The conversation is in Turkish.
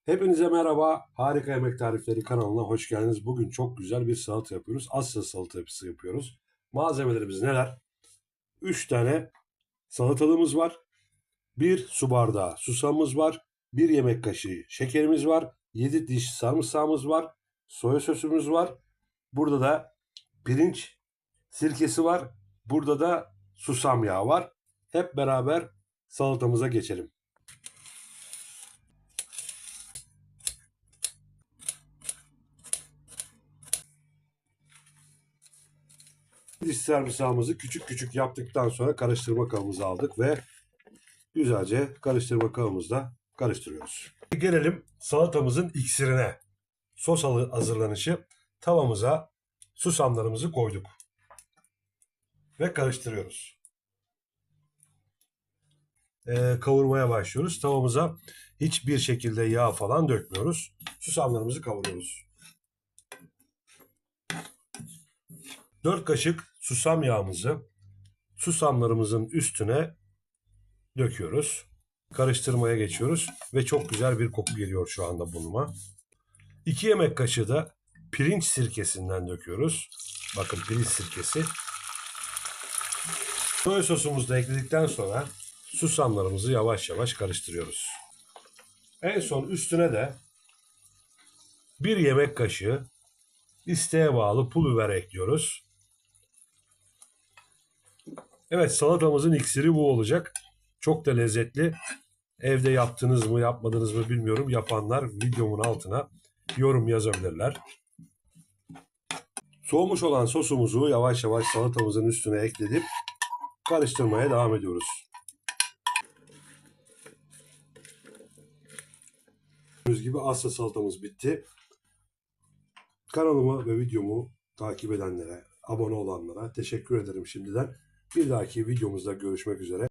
Hepinize merhaba. Harika Yemek Tarifleri kanalına hoş geldiniz. Bugün çok güzel bir salata yapıyoruz. Asya salatası yapıyoruz. Malzemelerimiz neler? 3 tane salatalığımız var. 1 su bardağı susamımız var. 1 yemek kaşığı şekerimiz var. 7 diş sarımsağımız var. Soya sosumuz var. Burada da pirinç sirkesi var. Burada da susam yağı var. Hep beraber salatamıza geçelim. Diş sarımsağımızı küçük küçük yaptıktan sonra karıştırma kabımıza aldık ve güzelce karıştırma kabımızda karıştırıyoruz. Gelelim salatamızın iksirine. Sos hazırlanışı tavamıza susamlarımızı koyduk ve karıştırıyoruz. Kavurmaya başlıyoruz. Tavamıza hiçbir şekilde yağ falan dökmüyoruz. Susamlarımızı kavuruyoruz. 4 kaşık susam yağımızı susamlarımızın üstüne döküyoruz. Karıştırmaya geçiyoruz ve çok güzel bir koku geliyor şu anda burnuma. 2 yemek kaşığı da pirinç sirkesinden döküyoruz. Bakın pirinç sirkesi. Soya sosumuzu da ekledikten sonra susamlarımızı yavaş yavaş karıştırıyoruz. En son üstüne de 1 yemek kaşığı isteğe bağlı pul biber ekliyoruz. Evet, salatamızın iksiri bu olacak. Çok da lezzetli. Evde yaptınız mı yapmadınız mı bilmiyorum. Yapanlar videomun altına yorum yazabilirler. Soğumuş olan sosumuzu yavaş yavaş salatamızın üstüne ekledik. Karıştırmaya devam ediyoruz. Gördüğünüz gibi Asya salatamız bitti. Kanalımı ve videomu takip edenlere, abone olanlara teşekkür ederim şimdiden. Bir dahaki videomuzda görüşmek üzere.